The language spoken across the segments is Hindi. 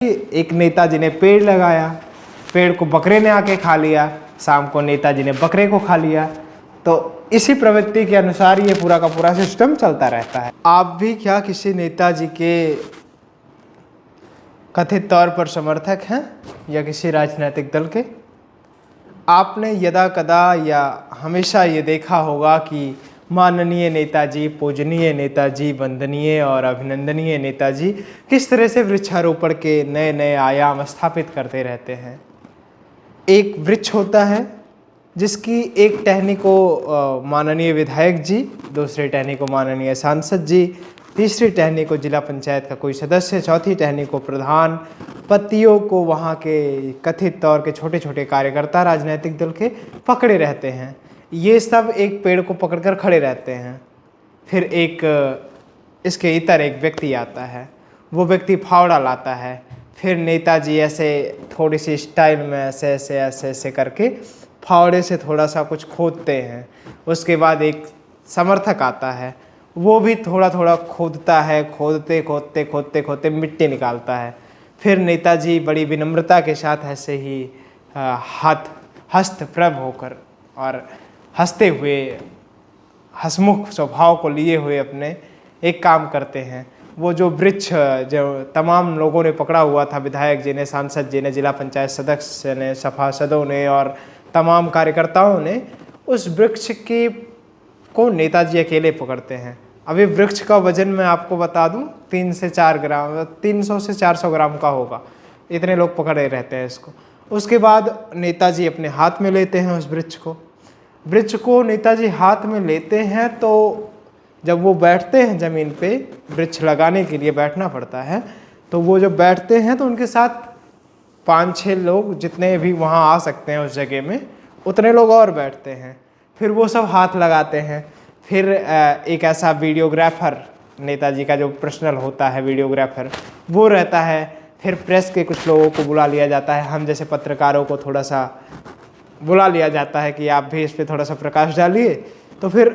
कि एक नेताजी ने पेड़ लगाया, पेड़ को बकरे ने आके खा लिया, शाम को नेताजी ने बकरे को खा लिया। तो इसी प्रवृत्ति के अनुसार ये पूरा का पूरा सिस्टम चलता रहता है। आप भी क्या किसी नेताजी के कथित तौर पर समर्थक हैं या किसी राजनीतिक दल के? आपने यदा कदा या हमेशा ये देखा होगा कि माननीय नेताजी, पूजनीय नेताजी, वंदनीय और अभिनंदनीय नेताजी किस तरह से वृक्षारोपण के नए नए आयाम स्थापित करते रहते हैं। एक वृक्ष होता है जिसकी एक टहनी को माननीय विधायक जी, दूसरी टहनी को माननीय सांसद जी, तीसरी टहनी को जिला पंचायत का कोई सदस्य, चौथी टहनी को प्रधान, पत्तियों को वहाँ के कथित तौर के छोटे छोटे कार्यकर्ता राजनीतिक दल के पकड़े रहते हैं। ये सब एक पेड़ को पकड़कर खड़े रहते हैं। फिर एक इसके इतर एक व्यक्ति आता है, वो व्यक्ति फावड़ा लाता है। फिर नेताजी ऐसे थोड़ी सी स्टाइल में ऐसे ऐसे ऐसे ऐसे करके फावड़े से थोड़ा सा कुछ खोदते हैं। उसके बाद एक समर्थक आता है, वो भी थोड़ा थोड़ा खोदता है, खोदते खोदते खोदते खोदते मिट्टी निकालता है। फिर नेताजी बड़ी विनम्रता के साथ ऐसे ही हस्तप्रभ होकर और हंसते हुए, हंसमुख स्वभाव को लिए हुए अपने एक काम करते हैं। वो जो वृक्ष जो तमाम लोगों ने पकड़ा हुआ था, विधायक जी ने, सांसद जी ने, जिला पंचायत सदस्य ने, सभासदों ने और तमाम कार्यकर्ताओं ने, उस वृक्ष की को नेताजी अकेले पकड़ते हैं। अभी वृक्ष का वजन मैं आपको बता दूं 300 से 400 ग्राम का होगा। इतने लोग पकड़े रहते हैं इसको। उसके बाद नेताजी अपने हाथ में लेते हैं उस वृक्ष को नेताजी हाथ में लेते हैं। तो जब वो बैठते हैं ज़मीन पे, वृक्ष लगाने के लिए बैठना पड़ता है, तो वो जब बैठते हैं तो उनके साथ 5-6 लोग, जितने भी वहाँ आ सकते हैं उस जगह में, उतने लोग और बैठते हैं। फिर वो सब हाथ लगाते हैं। फिर एक ऐसा वीडियोग्राफर, नेताजी का जो पर्सनल होता है वीडियोग्राफर, वो रहता है। फिर प्रेस के कुछ लोगों को बुला लिया जाता है, हम जैसे पत्रकारों को थोड़ा सा बुला लिया जाता है कि आप भी इस पर थोड़ा सा प्रकाश डालिए। तो फिर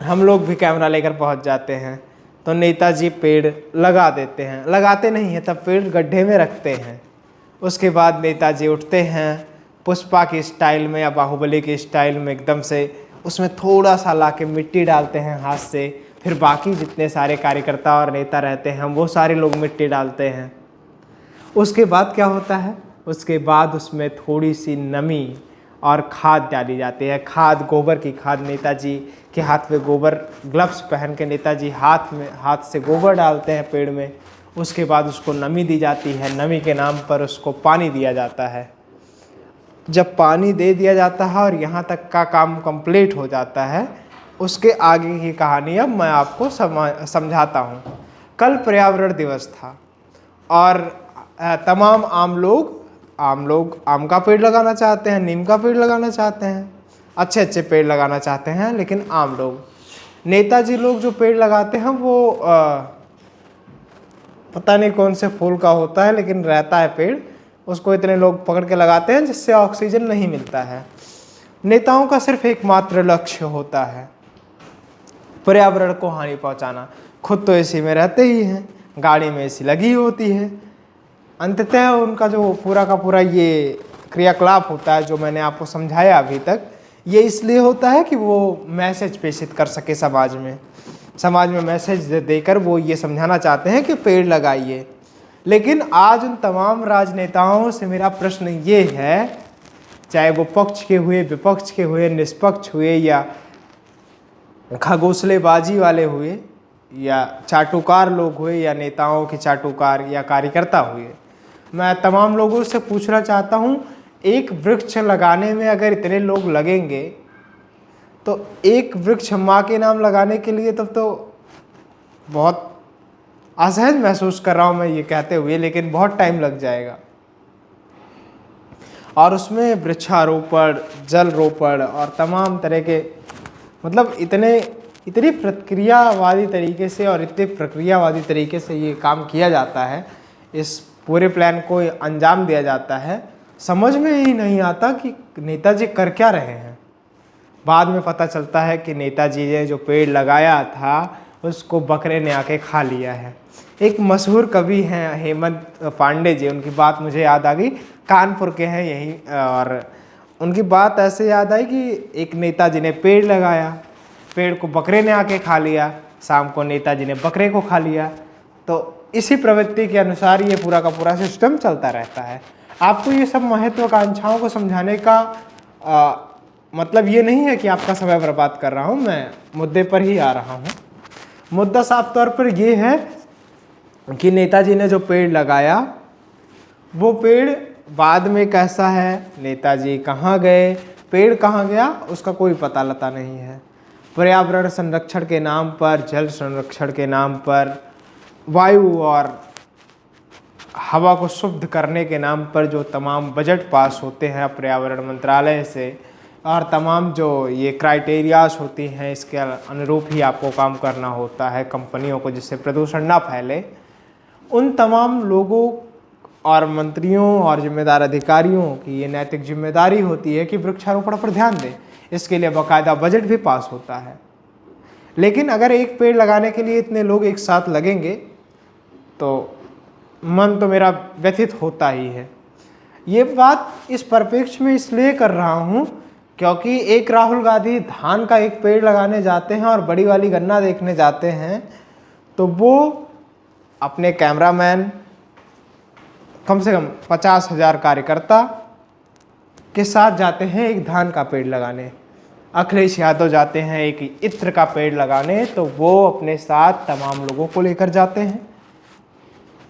हम लोग भी कैमरा लेकर पहुंच जाते हैं। तो नेताजी पेड़ लगा देते हैं, लगाते नहीं हैं, तब पेड़ गड्ढे में रखते हैं। उसके बाद नेताजी उठते हैं, पुष्पा की स्टाइल में या बाहुबली की स्टाइल में एकदम से उसमें थोड़ा सा लाके मिट्टी डालते हैं हाथ से। फिर बाकी जितने सारे कार्यकर्ता और नेता रहते हैं, वो सारे लोग मिट्टी डालते हैं। उसके बाद क्या होता है? उसके बाद उसमें थोड़ी सी नमी और खाद डाली जाती है। खाद, गोबर की खाद। नेताजी के हाथ में गोबर, ग्लव्स पहन के नेताजी हाथ से गोबर डालते हैं पेड़ में। उसके बाद उसको नमी दी जाती है। नमी के नाम पर उसको पानी दिया जाता है। जब पानी दे दिया जाता है और यहाँ तक का काम कंप्लीट हो जाता है, उसके आगे की कहानी अब मैं आपको समझाता हूँ। कल पर्यावरण दिवस था और तमाम आम लोग आम का पेड़ लगाना चाहते हैं, नीम का पेड़ लगाना चाहते हैं, अच्छे अच्छे पेड़ लगाना चाहते हैं। लेकिन आम लोग, नेताजी लोग जो पेड़ लगाते हैं वो पता नहीं कौन से फूल का होता है, लेकिन रहता है पेड़, उसको इतने लोग पकड़ के लगाते हैं जिससे ऑक्सीजन नहीं मिलता है। नेताओं का सिर्फ एकमात्र लक्ष्य होता है पर्यावरण को हानि पहुंचाना। खुद तो एसी में रहते ही हैं, गाड़ी में एसी लगी होती है। अंततः उनका जो पूरा का पूरा ये क्रियाकलाप होता है, जो मैंने आपको समझाया अभी तक, ये इसलिए होता है कि वो मैसेज प्रेषित कर सके समाज में मैसेज देकर वो ये समझाना चाहते हैं कि पेड़ लगाइए। लेकिन आज उन तमाम राजनेताओं से मेरा प्रश्न ये है, चाहे वो पक्ष के हुए, विपक्ष के हुए, निष्पक्ष हुए या खगोसलेबाजी वाले हुए या चाटुकार लोग हुए या नेताओं के चाटुकार या कार्यकर्ता हुए, मैं तमाम लोगों से पूछना चाहता हूँ, एक वृक्ष लगाने में अगर इतने लोग लगेंगे तो एक वृक्ष माँ के नाम लगाने के लिए तब तो बहुत असहज महसूस कर रहा हूँ मैं ये कहते हुए, लेकिन बहुत टाइम लग जाएगा। और उसमें वृक्षारोपण, जल रोपण और तमाम तरह के, मतलब इतनी प्रक्रियावादी तरीके से और इतने प्रक्रियावादी तरीके से ये काम किया जाता है, इस पूरे प्लान को अंजाम दिया जाता है, समझ में ही नहीं आता कि नेताजी कर क्या रहे हैं। बाद में पता चलता है कि नेताजी ने जो पेड़ लगाया था उसको बकरे ने आके खा लिया है। एक मशहूर कवि हैं हेमंत पांडे जी, उनकी बात मुझे याद आ गई, कानपुर के हैं यही, और उनकी बात ऐसे याद आई कि एक नेताजी ने पेड़ लगाया, पेड़ को बकरे ने आके खा लिया, शाम को नेताजी ने बकरे को खा लिया। तो इसी प्रवृत्ति के अनुसार ये पूरा का पूरा सिस्टम चलता रहता है। आपको ये सब महत्वाकांक्षाओं को समझाने का मतलब ये नहीं है कि आपका समय बर्बाद कर रहा हूँ, मैं मुद्दे पर ही आ रहा हूँ। मुद्दा साफ तौर पर ये है कि नेताजी ने जो पेड़ लगाया वो पेड़ बाद में कैसा है, नेताजी कहाँ गए, पेड़ कहाँ गया, उसका कोई पता लता नहीं है। पर्यावरण संरक्षण के नाम पर, जल संरक्षण के नाम पर, वायु और हवा को शुद्ध करने के नाम पर जो तमाम बजट पास होते हैं पर्यावरण मंत्रालय से, और तमाम जो ये क्राइटेरियाज होती हैं, इसके अनुरूप ही आपको काम करना होता है कंपनियों को, जिससे प्रदूषण ना फैले। उन तमाम लोगों और मंत्रियों और जिम्मेदार अधिकारियों की ये नैतिक जिम्मेदारी होती है कि वृक्षारोपण पर ध्यान दें। इसके लिए बाकायदा बजट भी पास होता है। लेकिन अगर एक पेड़ लगाने के लिए इतने लोग एक साथ लगेंगे तो मन तो मेरा व्यथित होता ही है। ये बात इस परिप्रेक्ष्य में इसलिए कर रहा हूँ क्योंकि एक राहुल गांधी धान का एक पेड़ लगाने जाते हैं और बड़ी वाली गन्ना देखने जाते हैं, तो वो अपने कैमरामैन, कम से कम 50,000 कार्यकर्ता के साथ जाते हैं एक धान का पेड़ लगाने। अखिलेश यादव जाते हैं एक इत्र का पेड़ लगाने, तो वो अपने साथ तमाम लोगों को लेकर जाते हैं,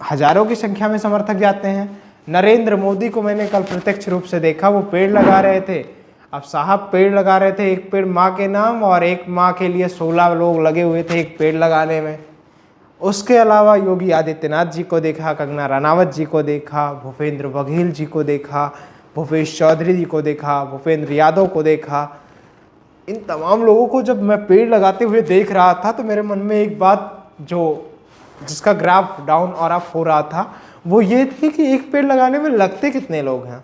हजारों की संख्या में समर्थक जाते हैं। नरेंद्र मोदी को मैंने कल प्रत्यक्ष रूप से देखा, वो पेड़ लगा रहे थे। अब साहब पेड़ लगा रहे थे, एक पेड़ माँ के नाम और एक माँ के लिए 16 लोग लगे हुए थे एक पेड़ लगाने में। उसके अलावा योगी आदित्यनाथ जी को देखा, कंगना रनावत जी को देखा, भूपेंद्र बघेल जी को देखा, भूपेश चौधरी जी को देखा, भूपेंद्र यादव को देखा। इन तमाम लोगों को जब मैं पेड़ लगाते हुए देख रहा था तो मेरे मन में एक बात जिसका ग्राफ डाउन और अप हो रहा था, वो ये थी कि एक पेड़ लगाने में लगते कितने लोग हैं।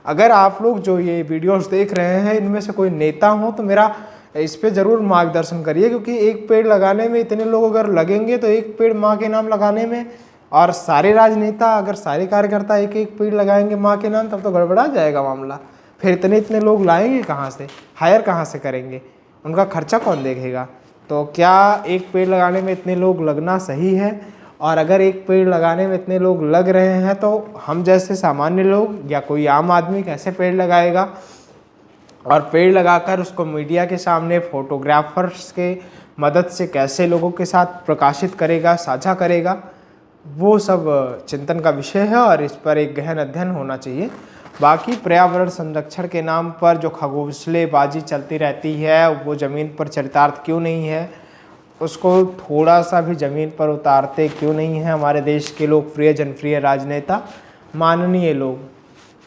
अगर आप लोग जो ये वीडियोस देख रहे हैं इनमें से कोई नेता हो तो मेरा इस पे ज़रूर मार्गदर्शन करिए, क्योंकि एक पेड़ लगाने में इतने लोग अगर लगेंगे तो एक पेड़ माँ के नाम लगाने में, और सारे राजनेता अगर सारे कार्यकर्ता एक एक पेड़ लगाएंगे माँ के नाम, तब तो गड़बड़ा जाएगा मामला। फिर इतने लोग लाएंगे कहाँ से, हायर कहाँ से करेंगे, उनका खर्चा कौन देखेगा। तो क्या एक पेड़ लगाने में इतने लोग लगना सही है? और अगर एक पेड़ लगाने में इतने लोग लग रहे हैं तो हम जैसे सामान्य लोग या कोई आम आदमी कैसे पेड़ लगाएगा, और पेड़ लगाकर उसको मीडिया के सामने फोटोग्राफर्स के मदद से कैसे लोगों के साथ प्रकाशित करेगा, साझा करेगा, वो सब चिंतन का विषय है और इस पर एक गहन अध्ययन होना चाहिए। बाकी पर्यावरण संरक्षण के नाम पर जो खगोलबाजी चलती रहती है वो ज़मीन पर चरितार्थ क्यों नहीं है, उसको थोड़ा सा भी ज़मीन पर उतारते क्यों नहीं है हमारे देश के लोकप्रिय जनप्रिय राजनेता, माननीय लोग।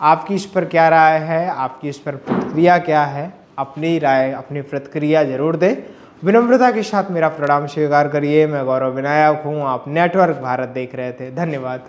आपकी इस पर क्या राय है, आपकी इस पर प्रतिक्रिया क्या है? अपनी राय, अपनी प्रतिक्रिया जरूर दें। विनम्रता के साथ मेरा प्रणाम स्वीकार करिए। मैं गौरव विनायक हूँ, आप नेटवर्क भारत देख रहे थे। धन्यवाद।